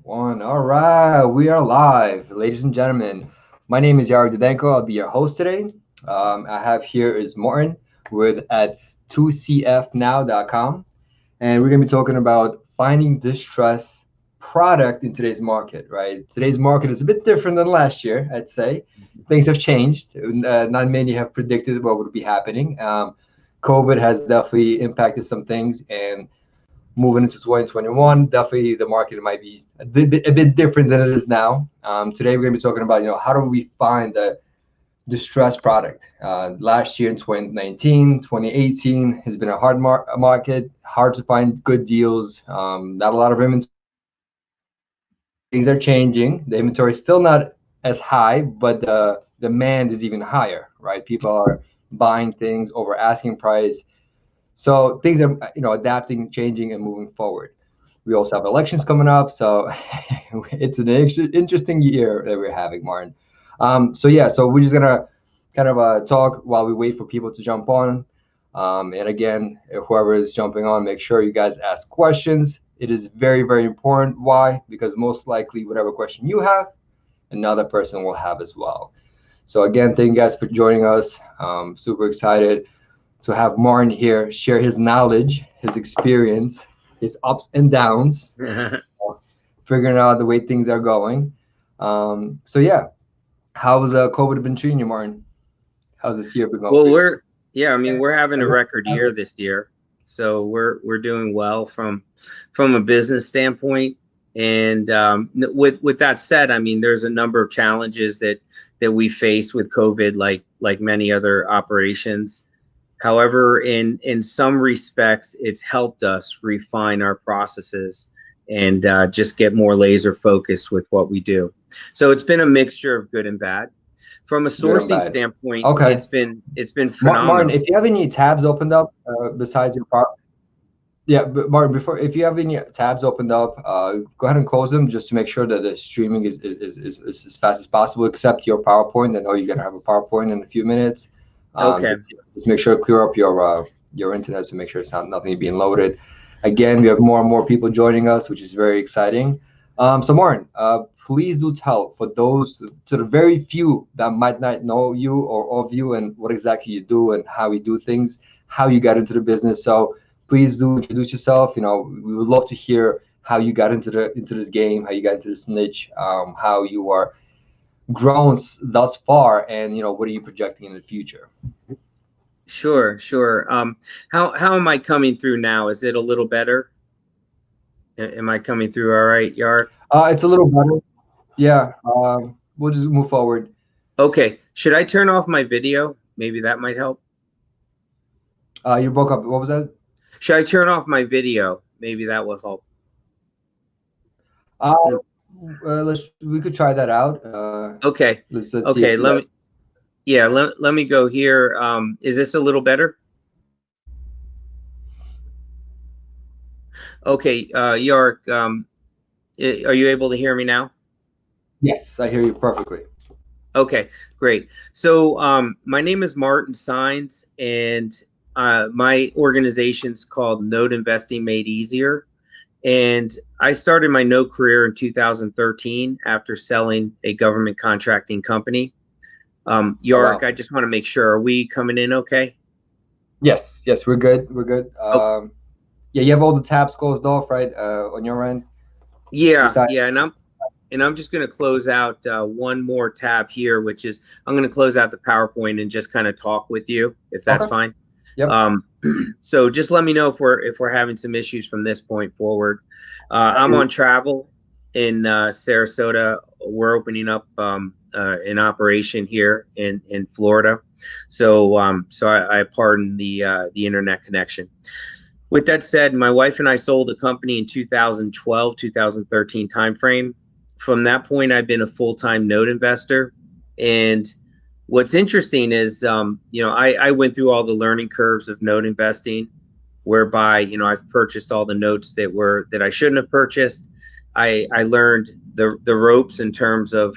One. All right, we are live, ladies and gentlemen. My name is Yari Dudenko. I'll be your host today. I have here is Martin with at 2cfnow.com, and we're gonna be talking about finding distress product in today's market. Right, today's market is a bit different than last year. I'd say things have changed. Not many have predicted what would be happening. COVID has definitely impacted some things, and moving into 2021, definitely the market might be a bit different than it is now. Today we're going to be talking about, how do we find the distressed product? Last year in 2019, 2018 has been a hard market, hard to find good deals, not a lot of inventory. Things are changing. The inventory is still not as high, but the demand is even higher, right? People are buying things over asking price. So things are, adapting, changing, and moving forward. We also have elections coming up, so it's an interesting year that we're having, Martin. So we're just gonna kind of talk while we wait for people to jump on. And again, whoever is jumping on, make sure you guys ask questions. It is very, very important. Why? Because most likely, whatever question you have, another person will have as well. So again, thank you guys for joining us. Super excited to have Martin here share his knowledge, his experience, his ups and downs, figuring out the way things are going. So how's COVID been treating you, Martin? How's this year been going Well, for you? we're having a record year this year, so we're doing well from a business standpoint. And with that said, I mean, there's a number of challenges that we face with COVID, like many other operations. However, in some respects, it's helped us refine our processes and just get more laser focused with what we do. So it's been a mixture of good and bad. From a Good and sourcing bad. standpoint, Okay. it's been Martin, phenomenal. if you have any tabs opened up besides your yeah, but Martin, before if you have any tabs opened up, go ahead and close them just to make sure that the streaming is as fast as possible, except your PowerPoint. I know you're gonna have a PowerPoint in a few minutes. Okay. Just make sure to clear up your internet to make sure it's not nothing being loaded. Again, we have more and more people joining us, which is very exciting. So Martin, please do tell for those to the very few that might not know you or of you and what exactly you do and how you do things, how you got into the business. So please do introduce yourself. We would love to hear how you got into this game, how you got into this niche, how you are grown thus far, and what are you projecting in the future? Sure. How am I coming through now? Is it a little better? Am I coming through all right, Yark? It's a little better. Yeah. We'll just move forward. Okay. Should I turn off my video? Maybe that might help. You broke up. What was that? Should I turn off my video? Maybe that will help. Uh, we could try that out. Okay. Let's see Okay. if you have. Let me go here. Is this a little better? Okay. Yark, are you able to hear me now? Yes, I hear you perfectly. Okay, great. So my name is Martin Saenz, and my organization's called Note Investing Made Easier. And I started my note career in 2013 after selling a government contracting company. Oh, Yark, wow. I just want to make sure, are we coming in okay? Yes, we're good. We're good. Oh, Yeah, you have all the tabs closed off, right? On your end. Besides, yeah, and I'm just going to close out one more tab here, which is I'm going to close out the PowerPoint and just kind of talk with you, if that's okay. fine. Yep. So just let me know if we're having some issues from this point forward. I'm on travel in Sarasota. We're opening up an operation here in Florida, so I pardon the internet connection. With that said, my wife and I sold a company in 2012, 2013 timeframe. From that point, I've been a full-time note investor. And what's interesting is, I went through all the learning curves of note investing, whereby, I've purchased all the notes that I shouldn't have purchased. I learned the ropes in terms of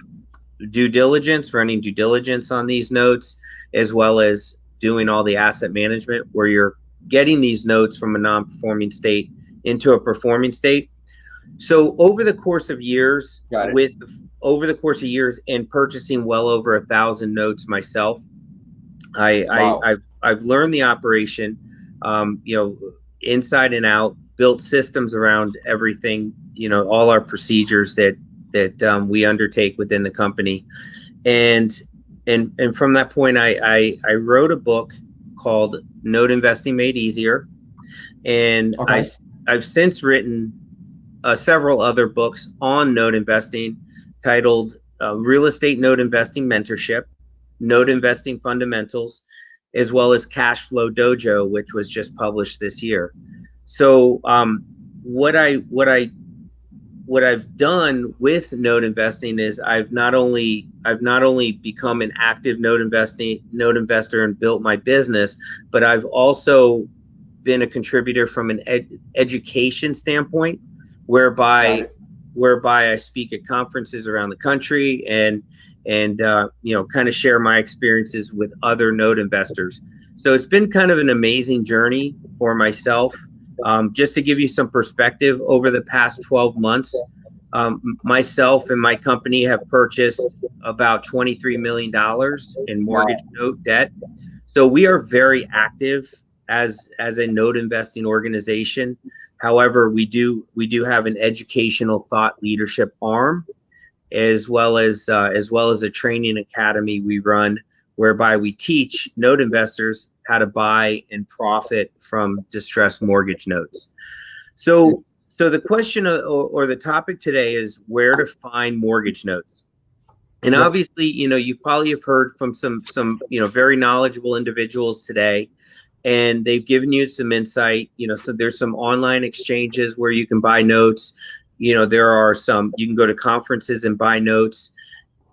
running due diligence on these notes, as well as doing all the asset management where you're getting these notes from a non-performing state into a performing state. So over the course of years, Got it. and purchasing well over 1,000 notes myself, Wow. I've learned the operation, you know, inside and out. Built systems around everything, you know, all our procedures that we undertake within the company, and and from that point, I wrote a book called Note Investing Made Easier, and Okay. I've since written several other books on note investing titled Real Estate Note Investing Mentorship, Note Investing Fundamentals, as well as Cash Flow Dojo, which was just published this year. So what I what I what I've done with note investing is I've not only become an active note investor and built my business, but I've also been a contributor from an education standpoint, Got whereby it. I speak at conferences around the country and you know, kind of share my experiences with other note investors. So it's been kind of an amazing journey for myself. Just to give you some perspective, over the past 12 months, myself and my company have purchased about $23 million in mortgage Wow. note debt. So we are very active as a note investing organization. However, we do have an educational thought leadership arm, as well as a training academy we run, whereby we teach note investors how to buy and profit from distressed mortgage notes. So so the question or the topic today is where to find mortgage notes. And Yep. obviously, you know, you probably have heard from some you know, very knowledgeable individuals today, and they've given you some insight. You know, so there's some online exchanges where you can buy notes. You know, there are some, you can go to conferences and buy notes.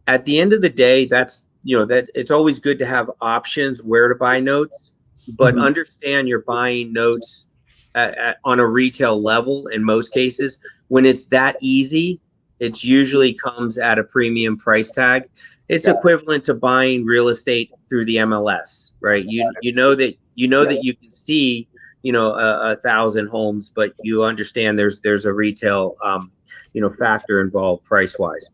At the end of the day, that's, you know, that it's always good to have options where to buy notes, but Mhm. understand you're buying notes on a retail level in most cases. When it's that easy, it usually comes at a premium price tag. It's Got it. equivalent to buying real estate through the MLS, right? You know Yep. that you can see, you know, 1,000 homes, but you understand there's a retail you know, factor involved price wise.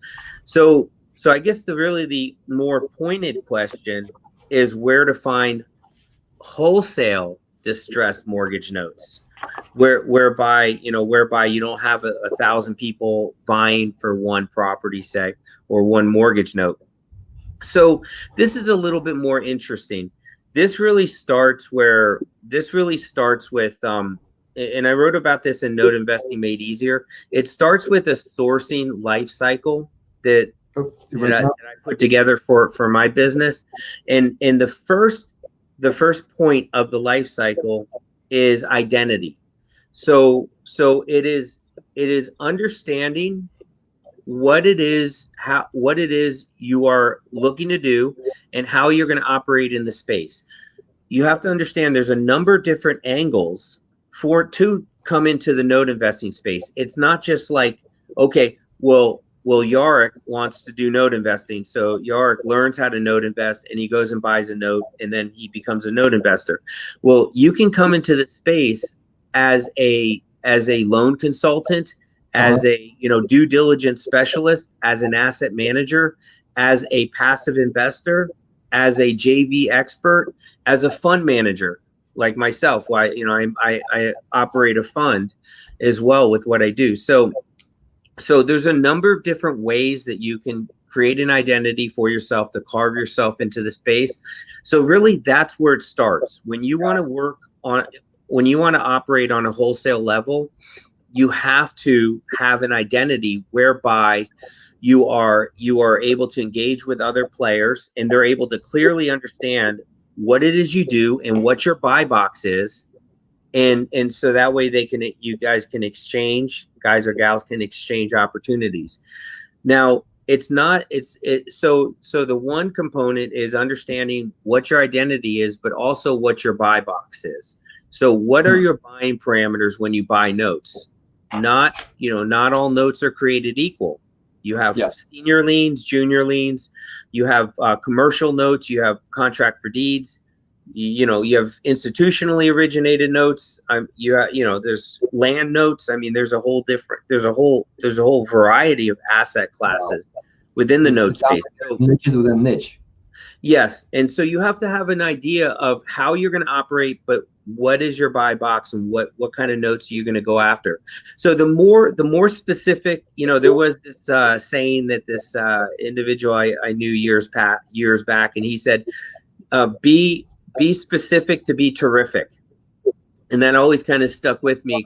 So I guess the more pointed question is where to find wholesale distressed mortgage notes, whereby you don't have 1,000 people vying for one property, say, or one mortgage note. So this is a little bit more interesting. This really starts with and I wrote about this in Note Investing Made Easier. It starts with a sourcing life cycle that Oh, you breaking that up? I put together for my business. And the first point of the life cycle is identity. So it is understanding what it is you are looking to do and how you're going to operate in the space. You have to understand there's a number of different angles for to come into the note investing space. It's not just like, okay, well, Yarick wants to do note investing. So Yarick learns how to note invest and he goes and buys a note and then he becomes a note investor. Well, you can come into the space as a loan consultant, Uh-huh. as a, you know, due diligence specialist, as an asset manager, as a passive investor, as a JV expert, as a fund manager like myself. Why, you know, I operate a fund as well with what I do. So there's a number of different ways that you can create an identity for yourself to carve yourself into the space. So really that's where it starts. When you want to operate on a wholesale level, you have to have an identity whereby you are able to engage with other players and they're able to clearly understand what it is you do and what your buy box is, and so that way you guys can exchange, guys or gals can exchange opportunities. Now it's not it's it so the one component is understanding what your identity is, but also what your buy box is. So what are Hmm. your buying parameters when you buy notes? Not, you know, not all notes are created equal. You have Yes. senior liens, junior liens, you have commercial notes, you have contract for deeds. you have institutionally originated notes. There's land notes. I mean, there's a whole variety of asset classes within the note It sounds space. like there's niches within niche. Yes, and so you have to have an idea of how you're going to operate, but what is your buy box and what kind of notes are you going to go after? So the more specific, there was this saying that this individual I knew years back, and he said, be specific to be terrific. And that always kind of stuck with me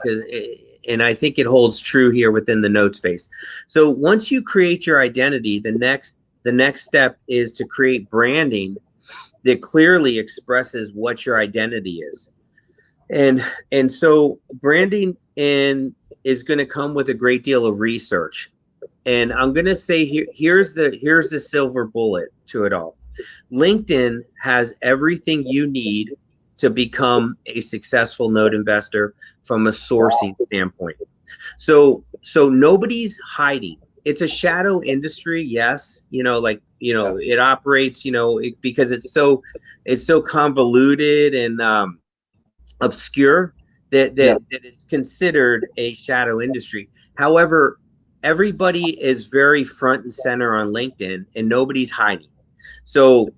and I think it holds true here within the note space. So once you create your identity, the next step is to create branding that clearly expresses what your identity is. And so branding is going to come with a great deal of research. And I'm going to say here's the silver bullet to it all. LinkedIn has everything you need to become a successful note investor from a sourcing standpoint. So nobody's hiding. It's a shadow industry, yes. It operates, because it's so convoluted and obscure that it's considered a shadow industry. However, everybody is very front and center on LinkedIn, and nobody's hiding. So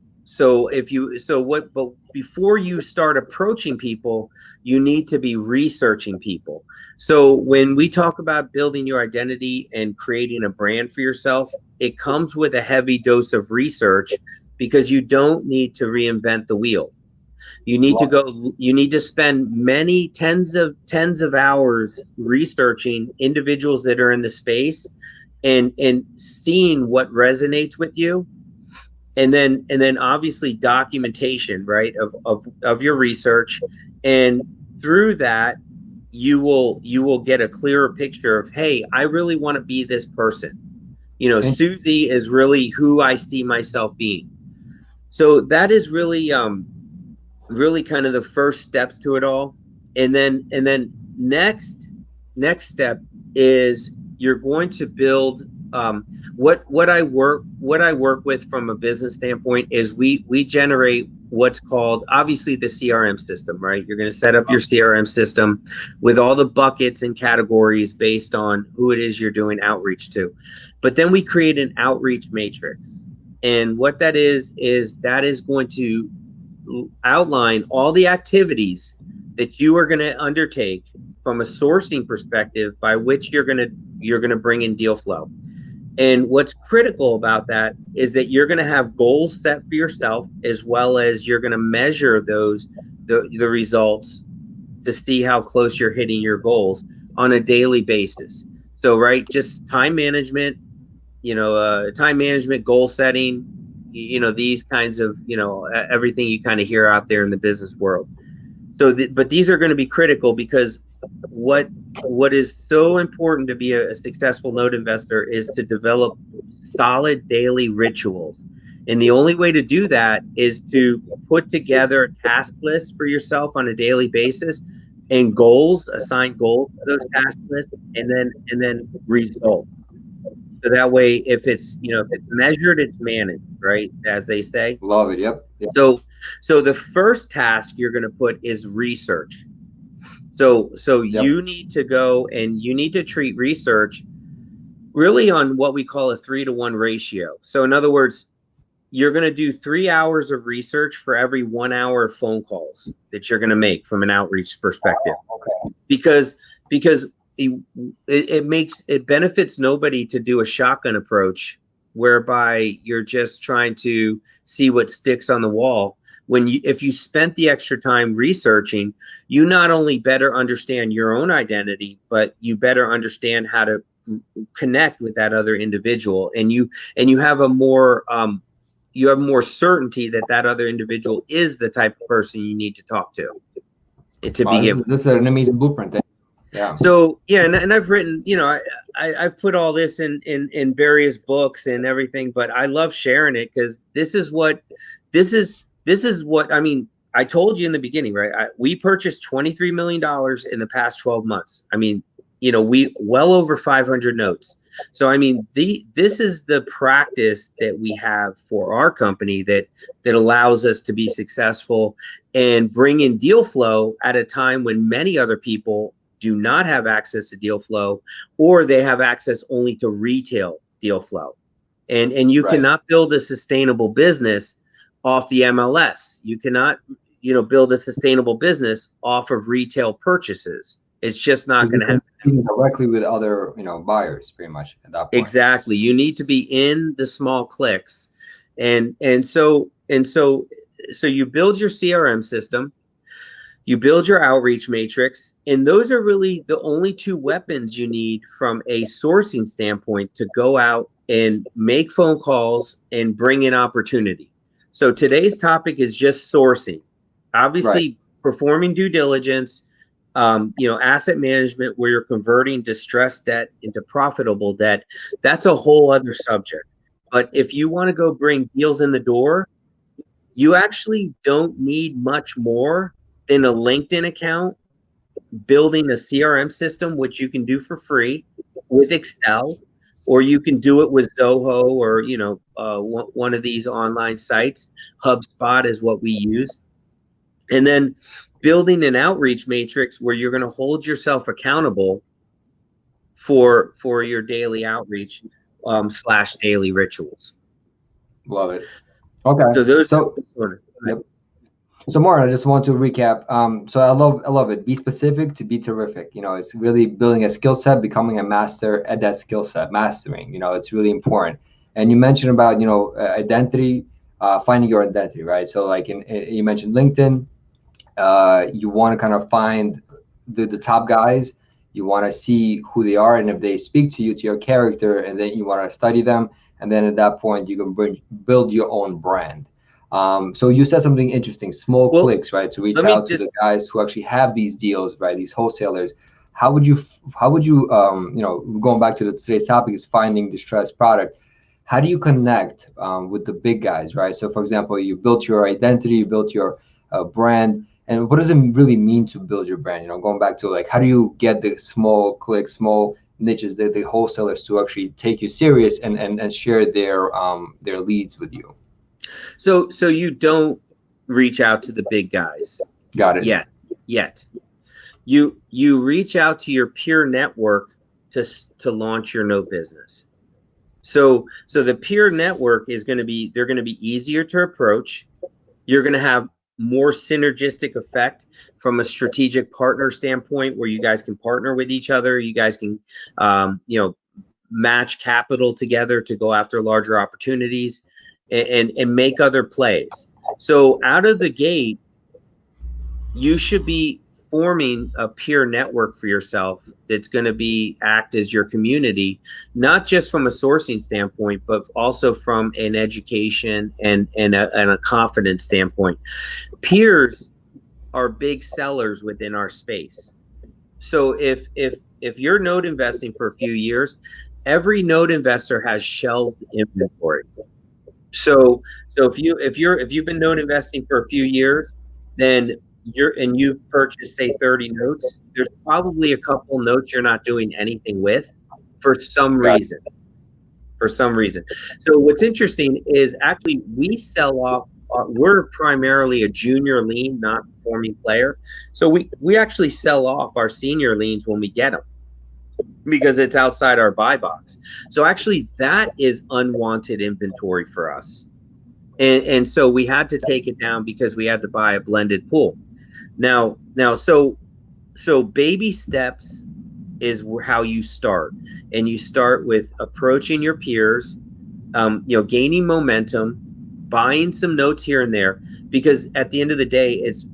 but before you start approaching people, you need to be researching people. So when we talk about building your identity and creating a brand for yourself, it comes with a heavy dose of research, because you don't need to reinvent the wheel. You need to spend many tens of hours researching individuals that are in the space and seeing what resonates with you. And then obviously documentation, right, of your research. And through that, you will get a clearer picture of, hey, I really want to be this person. Susie is really who I see myself being. So that is really kind of the first steps to it all. And then next step is you're going to build what I work with from a business standpoint is we generate what's called, obviously, the CRM system, right? You're going to set up your CRM system with all the buckets and categories based on who it is you're doing outreach to. But then we create an outreach matrix. And what that is that is going to outline all the activities that you are going to undertake from a sourcing perspective by which you're going to bring in deal flow. And what's critical about that is that you're going to have goals set for yourself, as well as you're going to measure the results to see how close you're hitting your goals on a daily basis. So, right, just time management, goal setting, these kinds of, everything you kind of hear out there in the business world. But these are going to be critical, because what is so important to be a successful note investor is to develop solid daily rituals. And the only way to do that is to put together a task list for yourself on a daily basis, and assign goals to those task lists, and then results. So that way, if it's measured, it's managed, right? As they say. Love it. Yep. So the first task you're going to put is research. So you need to go and you need to treat research really on what we call a 3-to-1 ratio. So in other words, you're going to do 3 hours of research for every 1 hour of phone calls that you're going to make from an outreach perspective. Because it benefits nobody to do a shotgun approach whereby you're just trying to see what sticks on the wall. If you spent the extra time researching, you not only better understand your own identity, but you better understand how to connect with that other individual, and you have more certainty that other individual is the type of person you need to talk to begin with. This is an amazing blueprint. Yeah. So and I've written, I've put all this in various books and everything, but I love sharing it, because this is what I mean. I told you in the beginning, right? We purchased $23 million in the past 12 months. I mean, we well over 500 notes. So I mean, this is the practice that we have for our company that allows us to be successful and bring in deal flow at a time when many other people do not have access to deal flow, or they have access only to retail deal flow. And you cannot build a sustainable business off the MLS. You cannot, build a sustainable business off of retail purchases. It's just not going to happen directly with other, buyers, pretty much at that point. Exactly. You need to be in the small clicks, and so you build your CRM system, you build your outreach matrix, and those are really the only two weapons you need from a sourcing standpoint to go out and make phone calls and bring in opportunity. So today's topic is just sourcing. Obviously, performing due diligence, asset management where you're converting distressed debt into profitable debt. That's a whole other subject. But if you want to go bring deals in the door, you actually don't need much more than a LinkedIn account, building a CRM system, which you can do for free with Excel, or you can do it with Zoho or, one of these online sites. HubSpot is what we use. And then building an outreach matrix where you're going to hold yourself accountable for your daily outreach / daily rituals. Love it. Okay. So those. Yep. So Martin, I just want to recap. So I love it. Be specific to be terrific. It's really building a skill set, becoming a master at that skill set, mastering. It's really important. And you mentioned about identity, finding your identity, right? So like you mentioned LinkedIn. You want to kind of find the top guys. You want to see who they are, and if they speak to you, to your character, and then you want to study them. And then at that point, you can build your own brand. So you said something interesting, small clicks, right? To reach out to the guys who actually have these deals, right? These wholesalers. How would you, going back to today's topic is finding distressed product. How do you connect with the big guys, right? So for example, you built your identity, you built your brand. And what does it really mean to build your brand? Going back to like, how do you get the small clicks, small niches, the wholesalers to actually take you serious and share their leads with you? So you don't reach out to the big guys. Got it. Yet. You reach out to your peer network to launch your note business. So the peer network they're going to be easier to approach. You're going to have more synergistic effect from a strategic partner standpoint, where you guys can partner with each other. You guys can, match capital together to go after larger opportunities and make other plays. So out of the gate, you should be forming a peer network for yourself that's going to act as your community, not just from a sourcing standpoint, but also from an education and a confidence standpoint. Peers are big sellers within our space. So if you're note investing for a few years, every note investor has shelved inventory. So if you've been note investing for a few years, then you've purchased, say, 30 notes, there's probably a couple notes you're not doing anything with for some reason. So what's interesting is actually we sell off. We're primarily a junior lien, not performing player. So we actually sell off our senior liens when we get them, because it's outside our buy box. So actually that is unwanted inventory for us. And so we had to take it down because we had to buy a blended pool. Now, so baby steps is how you start. And you start with approaching your peers, gaining momentum, buying some notes here and there, because at the end of the day, it's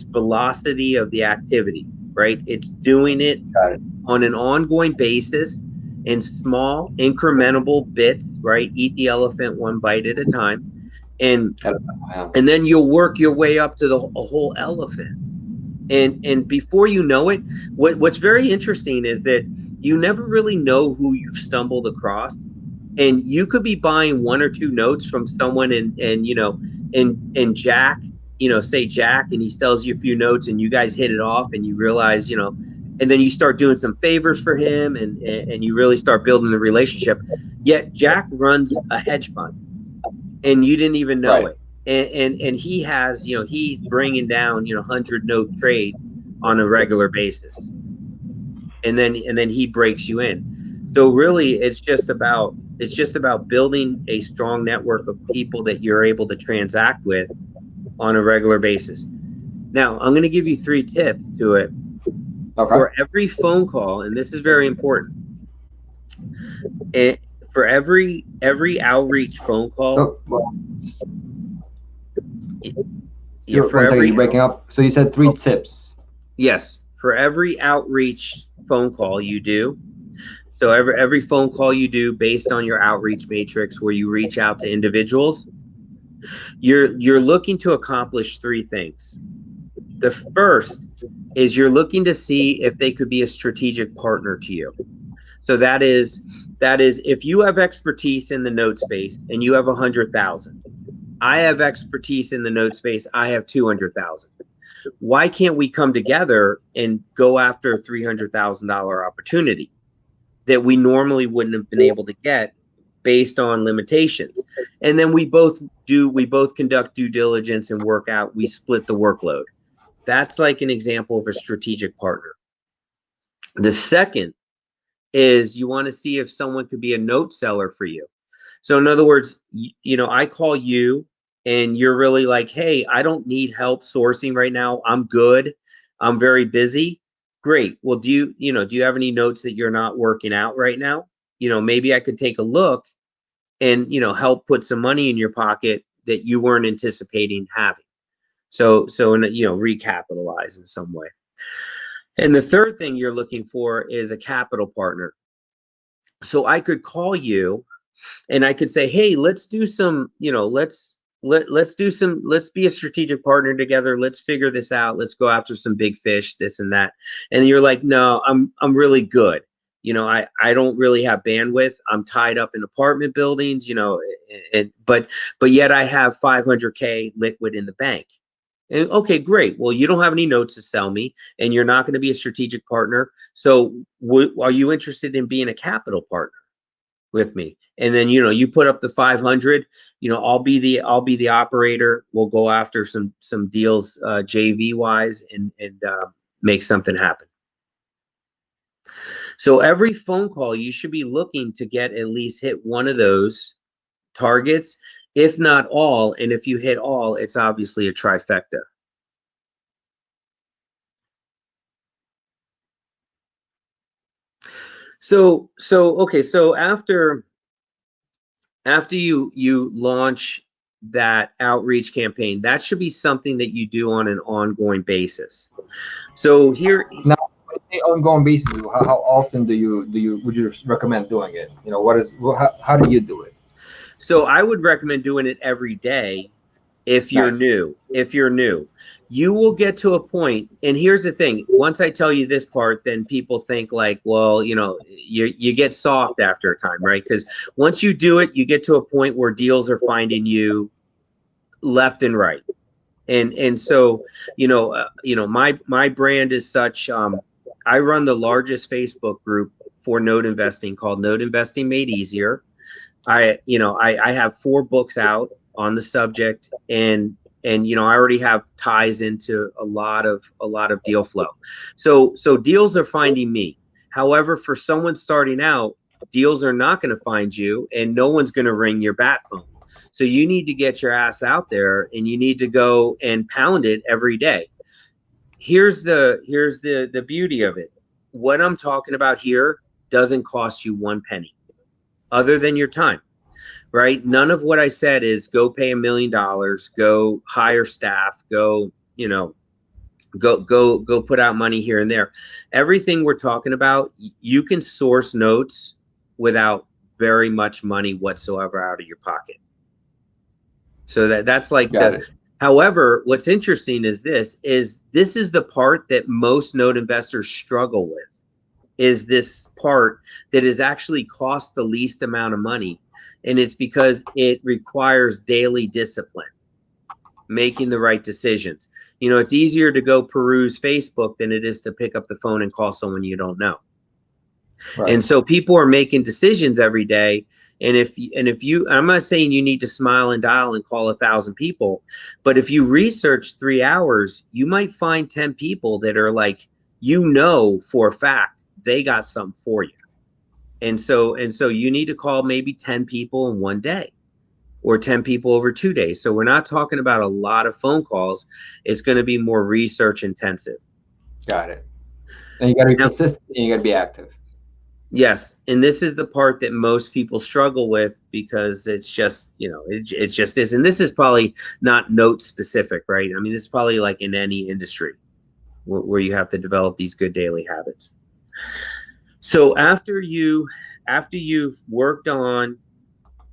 velocity of the activity, right? It's doing it on an ongoing basis in small incrementable bits, right? Eat the elephant one bite at a time. And then you'll work your way up to a whole elephant. And before you know it, what's very interesting is that you never really know who you've stumbled across. And you could be buying one or two notes from someone and Jack, say Jack, and he sells you a few notes and you guys hit it off and you realize, and then you start doing some favors for him, and you really start building the relationship. Yet Jack runs a hedge fund, and you didn't even know Right. it. And he has, he's bringing down 100 note trades on a regular basis, and then he breaks you in. So really, it's just about building a strong network of people that you're able to transact with on a regular basis. Now, I'm going to give you 3 tips to it. Okay. For every phone call, and this is very important, and for every outreach phone call, Oh, well, yeah, for one second, you're every breaking up. So you said 3 tips. yes, for every outreach phone call you do. So every phone call you do based on your outreach matrix where you reach out to individuals, you're looking to accomplish 3 things. The first is you're looking to see if they could be a strategic partner to you. So that is if you have expertise in the note space and you have 100,000. I have expertise in the note space, I have 200,000. Why can't we come together and go after a $300,000 opportunity that we normally wouldn't have been able to get based on limitations? And then we both conduct due diligence and work out, we split the workload. That's like an example of a strategic partner. The second is you want to see if someone could be a note seller for you. So in other words, I call you and you're really like, hey, I don't need help sourcing right now. I'm good. I'm very busy. Great. Well, do you have any notes that you're not working out right now? Maybe I could take a look and, help put some money in your pocket that you weren't anticipating having. So, recapitalize in some way. And the third thing you're looking for is a capital partner. So I could call you and I could say, hey, let's do some, let's be a strategic partner together. Let's figure this out. Let's go after some big fish, this and that. And you're like, no, I'm really good. I don't really have bandwidth. I'm tied up in apartment buildings, but yet I have 500K liquid in the bank. And okay, great. Well, you don't have any notes to sell me, and you're not going to be a strategic partner. So, are you interested in being a capital partner with me? And then you put up the 500. I'll be the operator. We'll go after some deals, JV wise, and make something happen. So every phone call, you should be looking to get at least hit one of those targets, if not all. And if you hit all, it's obviously a trifecta. So okay, so after you launch that outreach campaign, that should be something that you do on an ongoing basis. So here Now, when you say ongoing basis, how often would you recommend doing it? How do you do it? So I would recommend doing it every day if you're Nice. new. If you're new, you will get to a point, and here's the thing, once I tell you this part, then people think like, well, you get soft after a time, right? Because once you do it, you get to a point where deals are finding you left and right. And so my brand is such. I run the largest Facebook group for note investing called Note Investing Made Easier. I have 4 books out on the subject, and I already have ties into a lot of deal flow. So deals are finding me. However, for someone starting out, deals are not going to find you, and no one's going to ring your bat phone. So you need to get your ass out there, and you need to go and pound it every day. Here's the beauty of it. What I'm talking about here doesn't cost you 1 penny other than your time. Right? None of what I said is go pay $1 million, go hire staff, go put out money here and there. Everything we're talking about, you can source notes without very much money whatsoever out of your pocket. So that's like Got it. however, what's interesting is this is the part that most note investors struggle with, is this part that is actually cost the least amount of money. And it's because it requires daily discipline. making the right decisions. You know, it's easier to go peruse Facebook than it is to pick up the phone and call someone you don't know. Right. And so people are making decisions every day. And if you, I'm not saying you need to smile and dial and call 1,000 people, but if you research 3 hours, you might find 10 people that are like, you know, for a fact, they got something for you. And so you need to call maybe 10 people in one day or 10 people over 2 days. So we're not talking about a lot of phone calls. It's going to be more research intensive. Got it. And you got to be Now, consistent and you got to be active. yes, and this is the part that most people struggle with because it's just, you know, it just is. And this is probably not note specific, right? I mean, this is probably like in any industry where you have to develop these good daily habits. So after you've worked on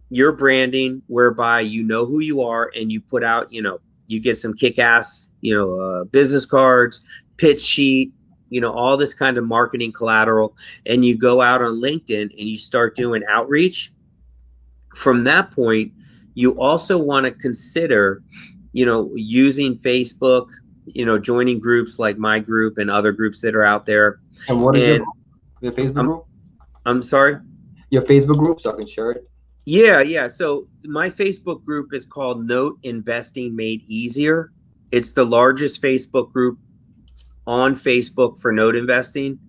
your branding, whereby you know who you are and you put out, you know, you get some kick-ass, you know, business cards, pitch sheet, you know, all this kind of marketing collateral, and you go out on LinkedIn and you start doing outreach. From that point, you also want to consider, you know, using Facebook, you know, joining groups like my group and other groups that are out there. And what is And your Facebook group? I'm sorry? Your Facebook group, so I can share it. Yeah. So my Facebook group is called Note Investing Made Easier. It's the largest Facebook group on Facebook for note investing.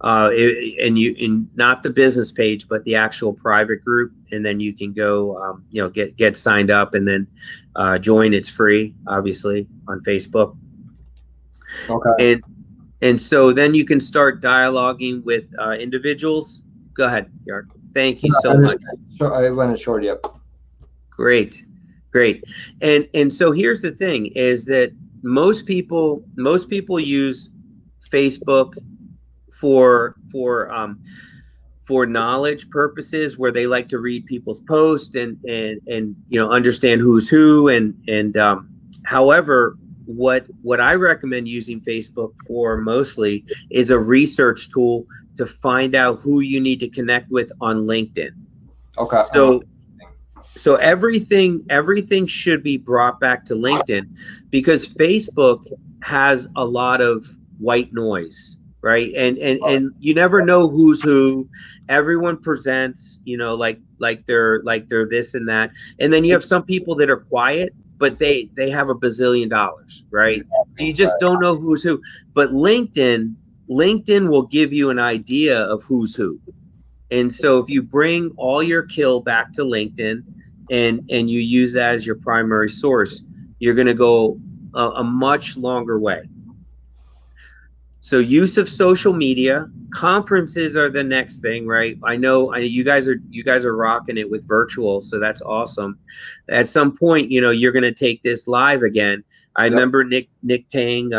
And not the business page, but the actual private group, and then you can go, you know, get signed up and then join. It's free, obviously, on Facebook. Okay. And so then you can start dialoguing with individuals. Go ahead, Yard. Thank you so much. So I went short. Yep. Great. And so here's the thing: is that most people use Facebook for knowledge purposes, where they like to read people's posts and you know, understand who's who, and however, what I recommend using Facebook for mostly is a research tool to find out who you need to connect with on LinkedIn. Okay. So everything should be brought back to LinkedIn, because Facebook has a lot of white noise, right? And you never know who's who. Everyone presents, you know, like they're this and that. And then you have some people that are quiet, but they have a bazillion dollars, right? So you just don't know who's who. But LinkedIn will give you an idea of who's who. And so if you bring all your kill back to LinkedIn and you use that as your primary source, you're going to go a much longer way. So use of social media, conferences are the next thing, right? I know you guys are rocking it with virtual, so that's awesome. At some point, you know, you're going to take this live again. I remember Nick Tang,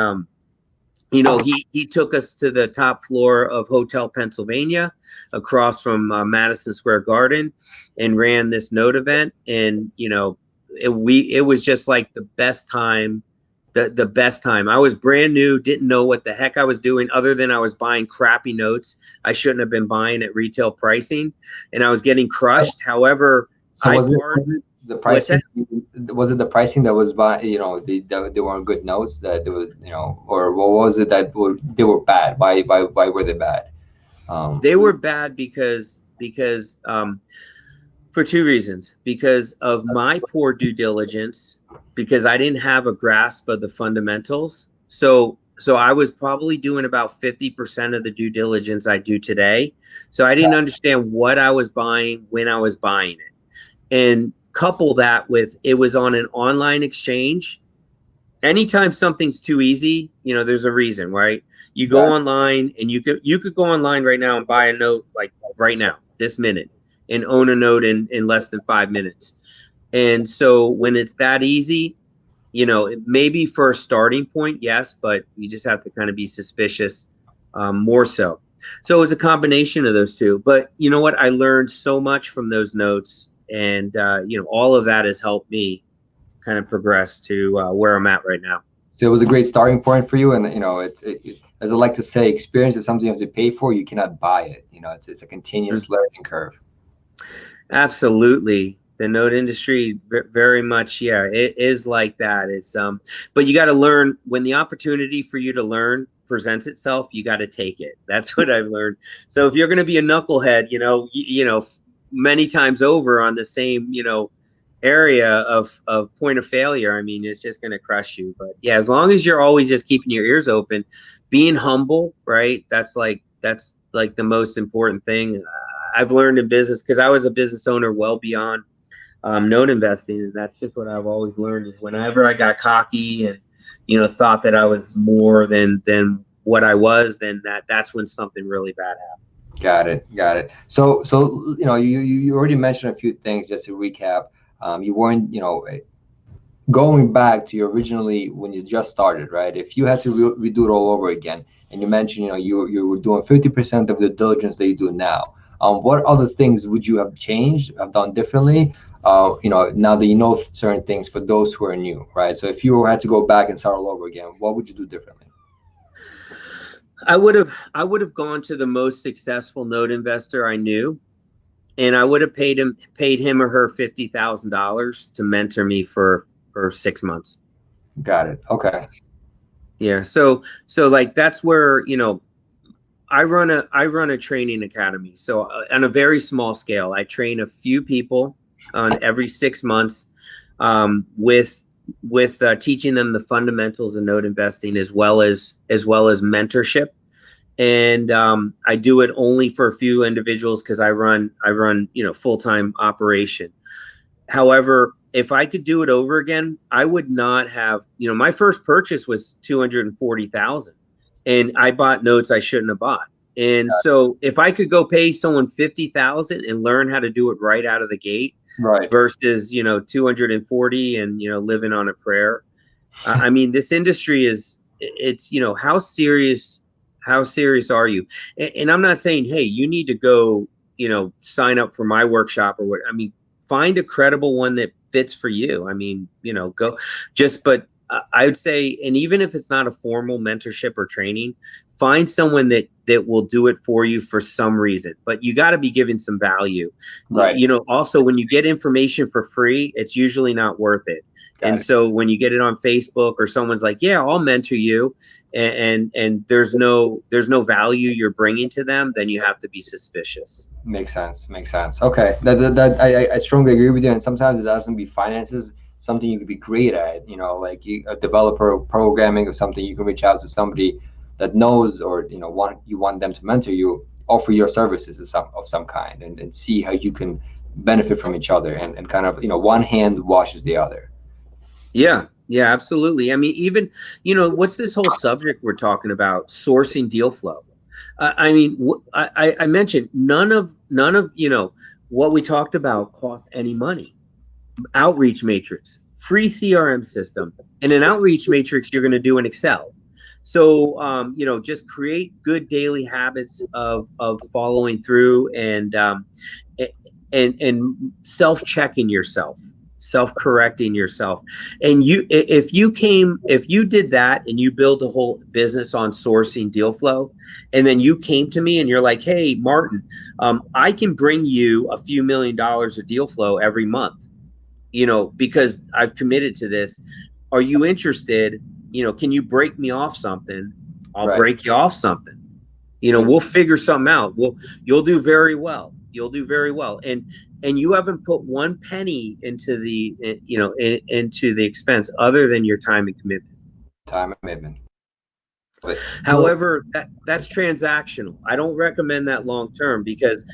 you know, he took us to the top floor of Hotel Pennsylvania across from Madison Square Garden and ran this note event. And, you know, it was just like the best time. The best time. I was brand new, didn't know what the heck I was doing, other than I was buying crappy notes I shouldn't have been buying at retail pricing, and I was getting crushed. However, so was it the pricing? Was it the pricing that was by, you know, they weren't good notes, that there was, you know, or what was it that they were bad? Why were they bad? They were bad because for two reasons: because of my poor due diligence, because I didn't have a grasp of the fundamentals. So I was probably doing about 50% of the due diligence I do today. So I didn't understand what I was buying when I was buying it. And couple that with, it was on an online exchange. Anytime something's too easy, you know, there's a reason, right? You go online, and you could go online right now and buy a note, like right now, this minute, and own a note in less than 5 minutes. And so when it's that easy, you know, maybe for a starting point, yes, but you just have to kind of be suspicious, more so. So it was a combination of those two. But you know what? I learned so much from those notes, and you know, all of that has helped me kind of progress to where I'm at right now. So it was a great starting point for you, and you know, it as I like to say, experience is something you have to pay for. You cannot buy it. You know, it's a continuous learning curve. Absolutely. The note industry very much, yeah, it is like that. It's but you got to learn when the opportunity for you to learn presents itself, you got to take it. That's what I've learned. So if you're going to be a knucklehead, many times over on the same, area of point of failure, I mean, it's just going to crush you. But yeah, as long as you're always just keeping your ears open, being humble, right? That's like the most important thing I've learned in business, because I was a business owner well beyond note investing, and that's just what I've always learned is whenever I got cocky and thought that I was more than what I was, then that's when something really bad happened. Got it. So you already mentioned a few things. Just to recap, you weren't going back to your originally when you just started, right? If you had to redo it all over again, and you mentioned you were doing 50% of the diligence that you do now, what other things would you have changed, have done differently? Now that you know certain things for those who are new, right? So if you had to go back and start all over again, what would you do differently? I would have gone to the most successful note investor I knew, and I would have paid him or her $50,000 to mentor me for 6 months. Got it. Okay. Yeah. So like that's where I run a training academy. So on a very small scale, I train a few people on every 6 months, with teaching them the fundamentals of note investing as well as mentorship. And I do it only for a few individuals because I run full-time operation. However, if I could do it over again, I would not have, my first purchase was 240,000, and I bought notes I shouldn't have bought. And so if I could go pay someone 50,000 and learn how to do it right out of the gate, right, versus 240 and living on a prayer. I mean, this industry it's how serious are you? And I'm not saying, hey, you need to go sign up for my workshop or what. I mean, find a credible one that fits for you. I mean, go but I would say, and even if it's not a formal mentorship or training, find someone that will do it for you for some reason, but you got to be given some value. right. Also, when you get information for free, it's usually not worth it. So when you get it on Facebook or someone's like, yeah, I'll mentor you, and there's no value you're bringing to them, then you have to be suspicious. Makes sense. Okay. That I strongly agree with you. And sometimes it doesn't be finances, something you could be great at, like a developer programming or something. You can reach out to somebody that knows, or want them to mentor you, offer your services of some kind, and see how you can benefit from each other, and kind of one hand washes the other. Yeah, absolutely. I mean, even what's this whole subject we're talking about, sourcing deal flow? I mean, I mentioned none of what we talked about cost any money. Outreach matrix, free CRM system, and an outreach matrix you're going to do in Excel. So just create good daily habits of following through, and self-checking yourself, self-correcting yourself. And if you did that and you build a whole business on sourcing deal flow, and then you came to me and you're like, hey, Martin, I can bring you a few $1,000,000 of deal flow every month, because I've committed to this. Are you interested? Can you break me off something? I'll break you off something. We'll figure something out. You'll do very well. And you haven't put one penny into the into the expense other than your time and commitment. However, that's transactional. I don't recommend that long term, because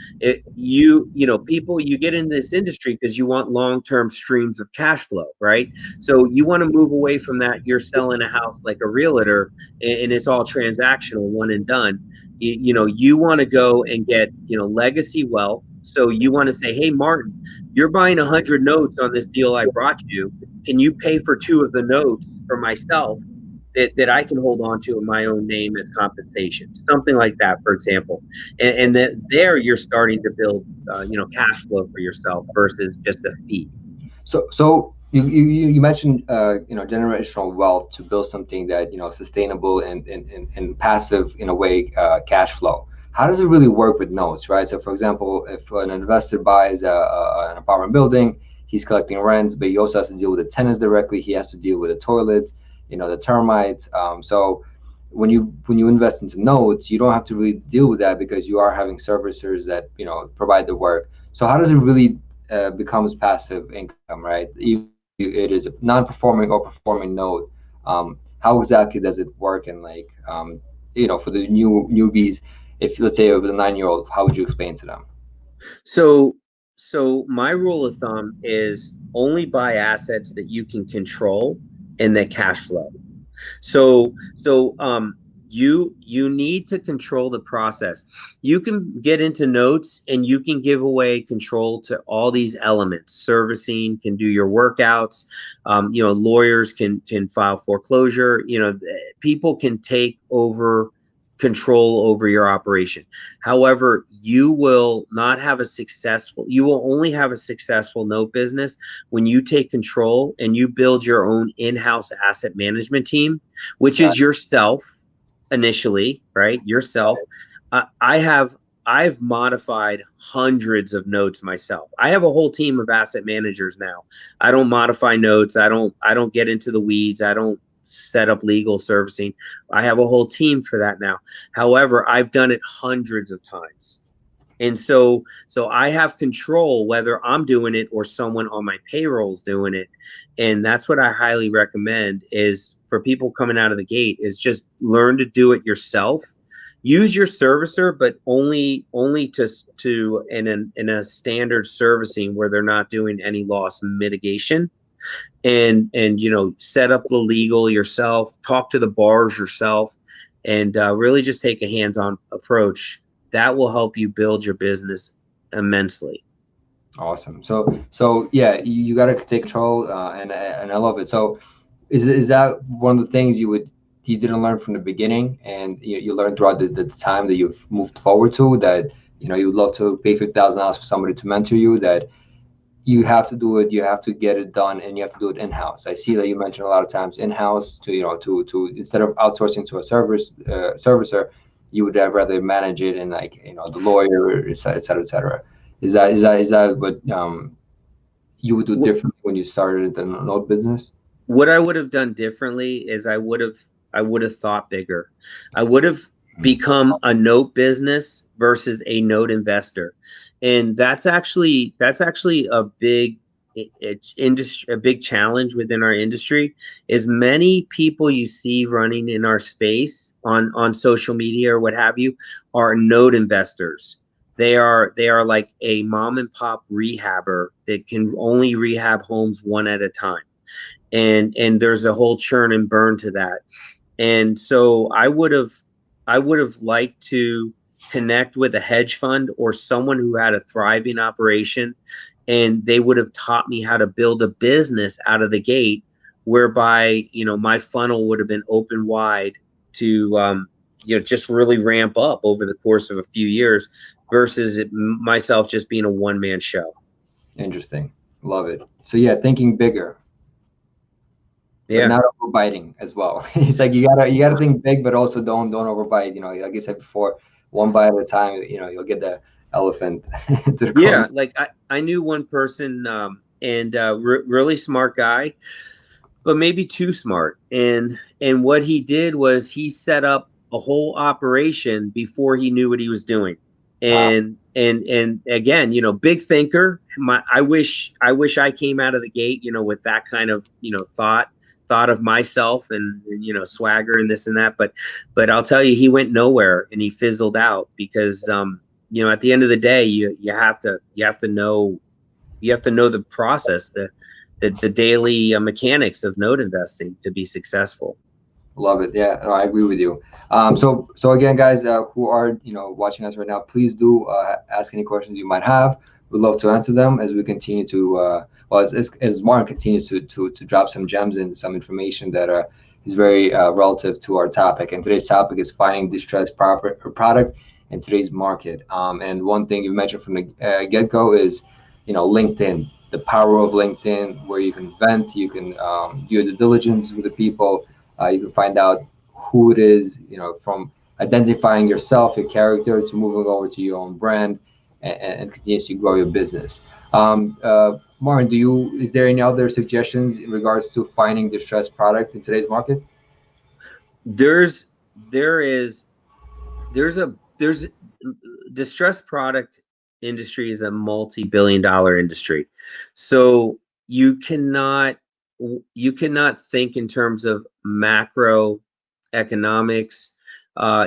people, you get into this industry because you want long-term streams of cash flow, right? So you want to move away from that. You're selling a house like a realtor, and it's all transactional, one and done. You want to go and get legacy wealth. So you want to say, hey, Martin, you're buying 100 notes on this deal I brought you. Can you pay for 2 of the notes for myself that I can hold on to in my own name as compensation, something like that, for example. And that there you're starting to build, cash flow for yourself versus just a fee. So you mentioned generational wealth to build something that sustainable and passive in a way, cash flow. How does it really work with notes, right? So for example, if an investor buys an apartment building, he's collecting rents, but he also has to deal with the tenants directly. He has to deal with the toilets, the termites. So when you invest into notes, you don't have to really deal with that because you are having servicers that provide the work. So how does it really becomes passive income, right? Even if it is a non-performing or performing note, how exactly does it work? And like for the newbies, if let's say it was a 9-year-old, how would you explain to them? So, so my rule of thumb is only buy assets that you can control and that cash flow. So you need to control the process. You can get into notes and you can give away control to all these elements. Servicing can do your workouts. Lawyers can file foreclosure. People can take over control over your operation. However, you will only have a successful note business when you take control and you build your own in-house asset management team, which is yourself initially, right? Yourself. I've modified hundreds of notes myself. I have a whole team of asset managers now. I don't modify notes. I don't get into the weeds. I don't set up legal servicing. I have a whole team for that now. However, I've done it hundreds of times. And so I have control whether I'm doing it or someone on my payroll is doing it. And that's what I highly recommend is for people coming out of the gate is just learn to do it yourself. Use your servicer, but only to in a standard servicing where they're not doing any loss mitigation. And set up the legal yourself, talk to the bars yourself, and really just take a hands-on approach. That will help you build your business immensely. Awesome. So yeah, you got to take control, and I love it. So is that one of the things you didn't learn from the beginning, and you learned throughout the time that you've moved forward to that you would love to pay $50,000 for somebody to mentor you, that you have to do it, you have to get it done, and you have to do it in-house. I see that you mentioned a lot of times in-house to to instead of outsourcing to a servicer, you would rather manage it and like the lawyer, et cetera, et cetera, et cetera. Is that what you would do differently when you started the note business? What I would have done differently is I would have thought bigger. I would have become a note business versus a note investor. And that's actually a big challenge within our industry is many people you see running in our space on social media or what have you are note investors. They are like a mom and pop rehabber that can only rehab homes one at a time, and there's a whole churn and burn to that. And so I would have liked to connect with a hedge fund or someone who had a thriving operation, and they would have taught me how to build a business out of the gate, whereby my funnel would have been open wide to just really ramp up over the course of a few years versus myself just being a one-man show. Interesting. Love it. So yeah, thinking bigger, but Yeah. not overbiting as well. It's like you gotta think big, but also don't overbite. Like I said before, one bite at a time. You'll get the elephant to the corner. Yeah, like I knew one person, and really smart guy, but maybe too smart. And what he did was he set up a whole operation before he knew what he was doing. Wow. And again, big thinker. I wish I came out of the gate, with that kind of thought of myself and swagger and this and that. But I'll tell you, he went nowhere and he fizzled out because at the end of the day, you have to know the process, the daily mechanics of note investing to be successful. Love it. Yeah, no, I agree with you. So again, guys, who are watching us right now, please do ask any questions you might have. We'd love to answer them as we continue to as Martin continues to drop some gems and some information that is very relative to our topic. And today's topic is finding distressed product in today's market. And one thing you mentioned from the get-go is LinkedIn, the power of LinkedIn, where you can vent, you can do your due diligence with the people. You can find out who it is, from identifying yourself, your character, to moving over to your own brand. and continuously grow your business. Martin, is there any other suggestions in regards to finding distressed product in today's market? There's there is there's distressed product industry is a multi-billion-dollar industry. So you cannot think in terms of macro economics,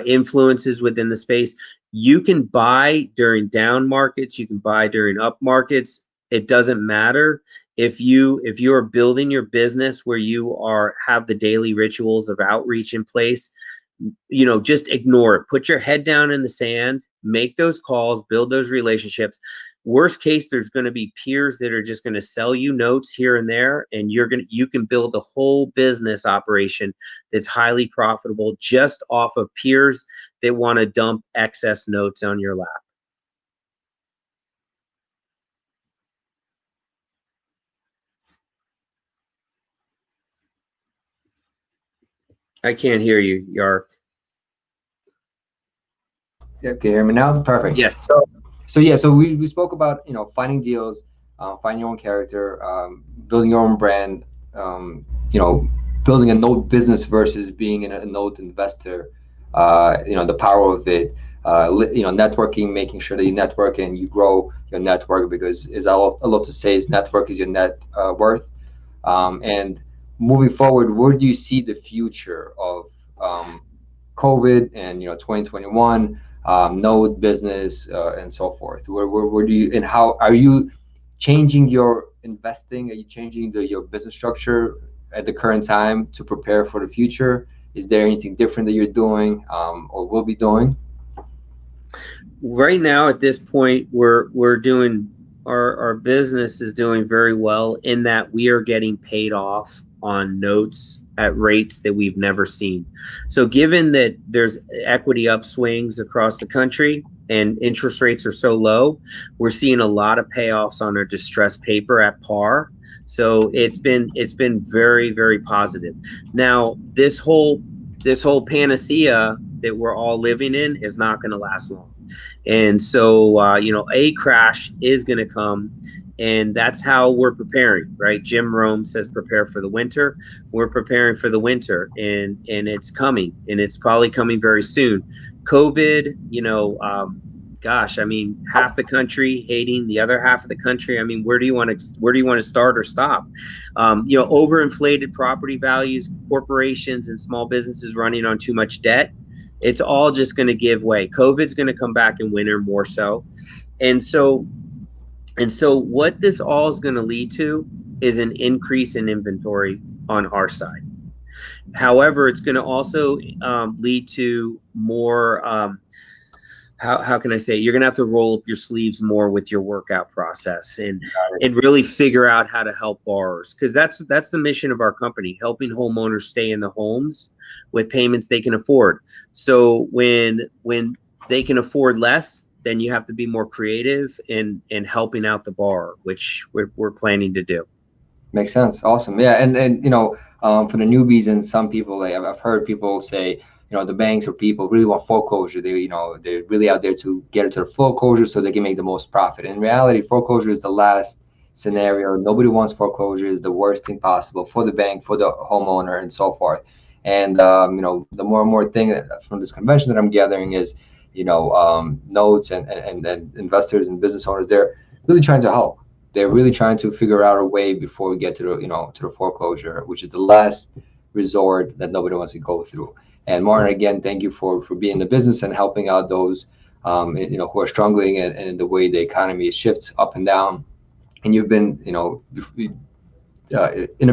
influences within the space. You can buy during down markets, you can buy during up markets. It doesn't matter if you are building your business where you are have the daily rituals of outreach in place. Just ignore it. Put your head down in the sand, make those calls, build those relationships. Worst case, there's going to be peers that are just going to sell you notes here and there, and you can build a whole business operation that's highly profitable just off of peers that want to dump excess notes on your lap. I can't hear you, Yark. Yeah, can you hear me now? Perfect. Yes. So we spoke about finding deals, finding your own character, building your own brand, you know building a note business versus being a note investor. The power of it. Networking, making sure that you network and you grow your network, because as I love to say, is network is your net worth. And moving forward, where do you see the future of COVID and 2021, node business, and so forth? Where do you, and how are you changing your investing? Are you changing your business structure at the current time to prepare for the future? Is there anything different that you're doing, or will be doing? Right now, at this point, we're doing our business is doing very well in that we are getting paid off on notes at rates that we've never seen. So given that there's equity upswings across the country and interest rates are so low, we're seeing a lot of payoffs on our distressed paper at par. So it's been very, very positive. Now, this whole panacea that we're all living in is not going to last long. And so, a crash is going to come, and that's how we're preparing, right? Jim Rome says, prepare for the winter. We're preparing for the winter, and it's coming, and it's probably coming very soon. COVID, gosh, I mean, half the country hating the other half of the country. I mean, where do you want to start or stop? Overinflated property values, corporations and small businesses running on too much debt. It's all just going to give way. COVID's going to come back in winter more so. And so what this all is going to lead to is an increase in inventory on our side. However, it's going to also lead to more, how can I say, you're going to have to roll up your sleeves more with your workout process and really figure out how to help borrowers, because that's the mission of our company, helping homeowners stay in the homes with payments they can afford. So when they can afford less, then you have to be more creative in helping out the borrower, which we're planning to do. Makes sense. Awesome. Yeah, and for the newbies and some people, like I've heard people say, the banks or people really want foreclosure. They're really out there to get into the foreclosure so they can make the most profit. In reality, foreclosure is the last scenario. Nobody wants foreclosure. It's the worst thing possible for the bank, for the homeowner, and so forth. And the more and more thing from this convention that I'm gathering is, notes and investors and business owners, they're really trying to help. They're really trying to figure out a way before we get to the foreclosure, which is the last resort that nobody wants to go through. And Martin, again, thank you for being in the business and helping out those who are struggling, and the way the economy shifts up and down. And you've been in a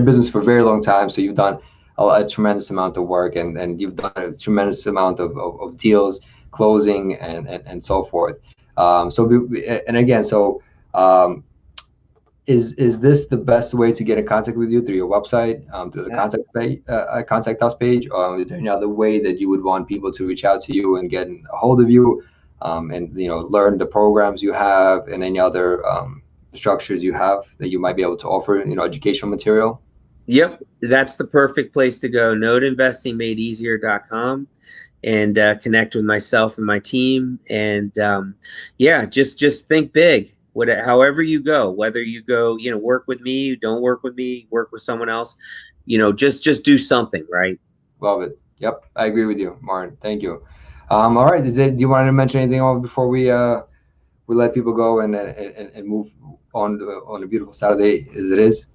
business for a very long time, so you've done a tremendous amount of work, and you've done a tremendous amount of deals, closing, and so forth. Is this the best way to get in contact with you, through your website, through the contact us page? Or is there any other way that you would want people to reach out to you and get a hold of you, and learn the programs you have, and any other structures you have that you might be able to offer, educational material? Yep, that's the perfect place to go. Noteinvestingmadeeasier.com. and connect with myself and my team. And yeah, just think big. However you go, whether you go, work with me, don't work with me, work with someone else, just do something, right? Love it. Yep, I agree with you, Martin. Thank you. All right, do you want to mention anything else before we let people go and move on a beautiful Saturday as it is?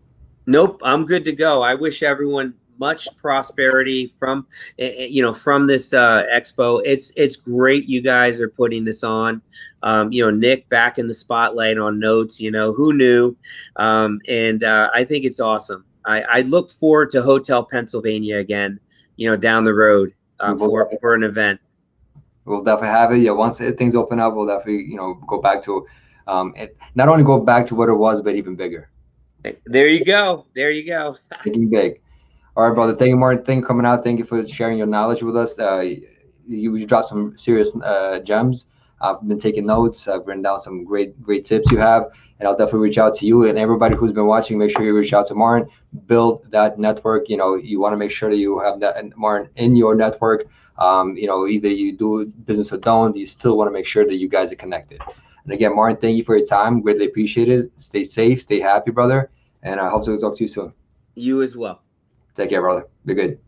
Nope, I'm good to go. I wish everyone much prosperity from this expo. It's great you guys are putting this on. Nick back in the spotlight on notes. Who knew? And I think it's awesome. I look forward to Hotel Pennsylvania again. Down the road for an event. We'll definitely have it. Yeah, once things open up, we'll definitely go back to not only go back to what it was, but even bigger. There you go. There you go. Thinking big. All right, brother. Thank you, Martin. Thank you for coming out. Thank you for sharing your knowledge with us. You dropped some serious gems. I've been taking notes. I've written down some great tips you have, and I'll definitely reach out to you and everybody who's been watching. Make sure you reach out to Martin. Build that network. You want to make sure that you have that Martin in your network. Either you do business or don't. You still want to make sure that you guys are connected. And again, Martin, thank you for your time. Greatly appreciate it. Stay safe. Stay happy, brother. And I hope to talk to you soon. You as well. Take care, brother. Be good.